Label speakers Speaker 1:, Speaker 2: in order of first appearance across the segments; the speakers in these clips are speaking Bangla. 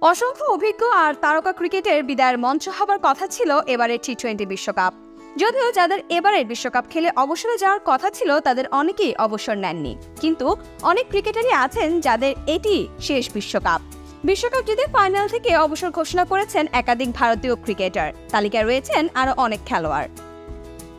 Speaker 1: অসংখ্য অভিজ্ঞ আর তারকা ক্রিকেটের বিদায়ের মঞ্চ হবার কথা ছিল এবারের টি-20 বিশ্বকাপ। যদিও যাদের এবারের বিশ্বকাপ খেলে অবসরে যাওয়ার কথা ছিল তাদের অনেকেই অবসর নেননি, কিন্তু অনেক ক্রিকেটারই আছেন যাদের এটি শেষ বিশ্বকাপ জিতে ফাইনাল থেকে অবসর ঘোষণা করেছেন একাধিক ভারতীয় ক্রিকেটার। তালিকায় রয়েছেন আরও অনেক খেলোয়াড়।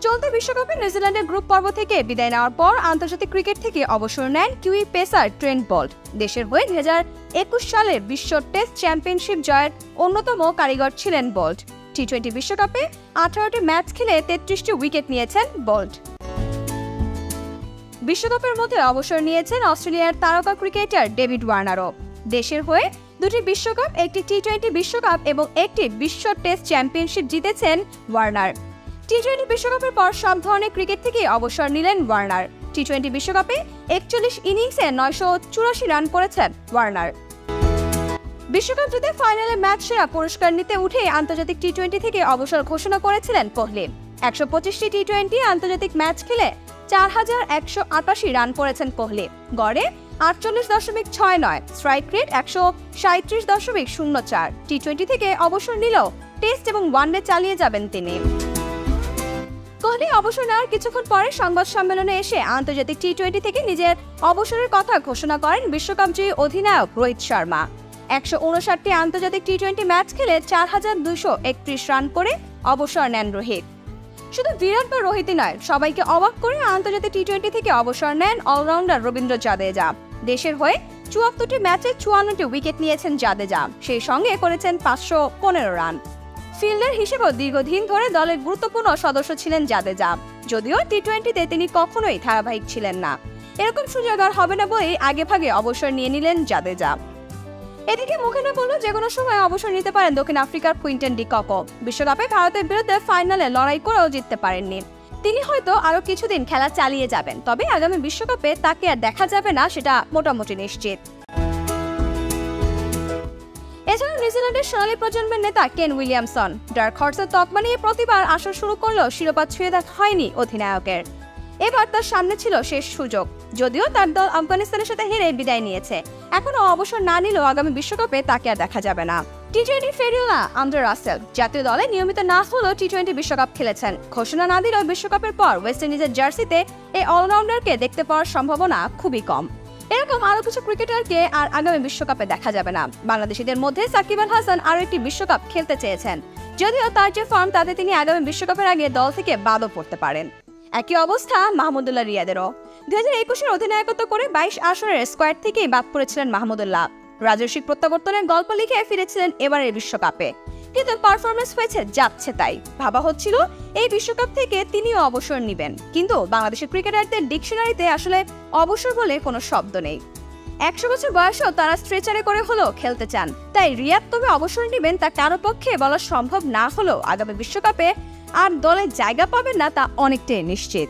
Speaker 1: চলতি বিশ্বকাপে নিউজিল্যান্ডের গ্রুপ পর্ব থেকে বিদায় নেওয়ার পর আন্তর্জাতিক ক্রিকেট থেকে অবসর নেন কিউই পেসার ট্রেন্ট বোল্ট। দেশের হয়ে 2021 সালের বিশ্ব টেস্ট চ্যাম্পিয়নশিপ জয়ের অন্যতম কারিগর ছিলেন বোল্ট। টি-20 বিশ্বকাপে 18টি ম্যাচ খেলে 33টি উইকেট নিয়েছেন বোল্ট। বিশ্বকাপের মধ্যে অবসর নিয়েছেন অস্ট্রেলিয়ার তারকা ক্রিকেটার ডেভিড ওয়ার্নারও। দেশের হয়ে 2টি বিশ্বকাপ, একটি টি-20 বিশ্বকাপ এবং একটি বিশ্ব টেস্ট চ্যাম্পিয়নশিপ জিতেছেন ওয়ার্নার। টি-20 বিশ্বকাপের পর সব ধরনের ক্রিকেট থেকে অবসর নিলেন ওয়ার্নার। টি-20 বিশ্বকাপে 41 ইনিংসে 984 রান করেছেন ওয়ার্নার। বিশ্বকাপ জিতে ফাইনালে ম্যাচ সেরা পুরস্কার নিতে উঠে আন্তর্জাতিক টি-20 থেকে অবসর ঘোষণা করেছিলেন কোহলি। 125টি টি-20 আন্তর্জাতিক ম্যাচ খেলে 4188 রান করেছেন কোহলি। গড়ে 48.69, স্ট্রাইক রেট 137.04। টি-20 থেকে অবসর নিলেও টেস্ট এবং ওয়ানডে চালিয়ে যাবেন তিনি। কোহলি অবসর নেওয়ার কিছুক্ষণ পরে সংবাদ সম্মেলনে এসে আন্তর্জাতিক টি-20 থেকে নিজের অবসরের কথা ঘোষণা করেন বিশ্বকাপ জয়ী অধিনায়ক রোহিত শর্মা। 159টি আন্তর্জাতিক টি-20 ম্যাচ খেলে 4231 রান করে অবসর নেন রোহিত। শুধু বিরাট বা রোহিতই নয়, সবাইকে অবাক করে আন্তর্জাতিক টি-20 থেকে অবসর নেন অলরাউন্ডার রবীন্দ্র জাদেজা। দেশের হয়ে 74টি ম্যাচে 54টি উইকেট নিয়েছেন জাদেজা, সেই সঙ্গে করেছেন 515 রান। ফিল্ডার হিসেবেও দীর্ঘদিন ধরে দলের গুরুত্বপূর্ণ সদস্য ছিলেন জাদেজা, যদিও টি-20তে তিনি কখনোই ধারাবাহিক ছিলেন না। এরকম সুযোগ আর হবে না বলেই আগেভাগে অবসর নিয়ে নিলেন জাদেজা। এদিকে মুখে না বললেও যে কোনো সময় অবসর নিতে পারেন দক্ষিণ আফ্রিকার কুইন্টন ডি কক। বিশ্বকাপে ভারতের বিরুদ্ধে ফাইনালে লড়াই করেও জিততে পারেননি। তিনি হয়তো আরও কিছুদিন খেলা চালিয়ে যাবেন, তবে আগামী বিশ্বকাপে তাকে আর দেখা যাবে না সেটা মোটামুটি নিশ্চিত। এছাড়া নিউজিল্যান্ডের সোনালী প্রজন্মের নেতা কেন উইলিয়ামসন ডার্ক হর্সের তকমা নিয়ে প্রতিবার আসর শুরু করলেও শিরোপা ছুঁয়ে দেখা হয়নি অধিনায়কের। এবার তার সামনে ছিল শেষ সুযোগ। যদিও তার দল আফগানিস্তানের সাথে হেরে বিদায় নিয়েছে, এখনো অবসর না নিলেও আগামী বিশ্বকাপে তাকে আর দেখা যাবে না। টি-20 ফেরিওলা আন্দ্রে রাসেল জাতীয় দলে নিয়মিত না হলেও টি-20 বিশ্বকাপ খেলেছেন। ঘোষণা না দিলেও বিশ্বকাপের পর ওয়েস্ট ইন্ডিজের জার্সিতে এই অলরাউন্ডারকে দেখতে পাওয়ার সম্ভাবনা খুবই কম। এরকম আরো কিছু ক্রিকেটারকে আর আগামী বিশ্বকাপে দেখা যাবে না। বাংলাদেশিদের মধ্যে সাকিব আল হাসান আরও একটি বিশ্বকাপ খেলতে চেয়েছেন, যদিও তার যে ফর্ম তাতে তিনি আগামী বিশ্বকাপের আগে দল থেকে বাদও পড়তে পারেন। একই অবস্থা মাহমুদুল্লাহ রিয়াদেরও। 2021-এর অধিনায়কত্ব করে 22 আসরের স্কোয়াড থেকেই বাদ পড়েছিলেন মাহমুদুল্লাহ। রাজস্বিক প্রত্যাবর্তনের গল্প লিখে ফিরেছিলেন এবারের বিশ্বকাপে, কিন্তু পারফরমেন্স হয়েছে যাচ্ছে তাই। ভাবা হচ্ছিল এই বিশ্বকাপ থেকে তিনিও অবসর নেবেন, কিন্তু বাংলাদেশের ক্রিকেটারদের ডিকশনারিতে আসলে অবসর বলে কোনো শব্দ নেই। 100 বছর বয়সেও তারা স্ট্রেচারে করে হলেও খেলতে চান, তাই রিয়াদ তবে অবসর নেবেন তা কারো পক্ষে বলা সম্ভব না হলেও আগামী বিশ্বকাপে আর দলে জায়গা পাবেন না তা অনেকটাই নিশ্চিত।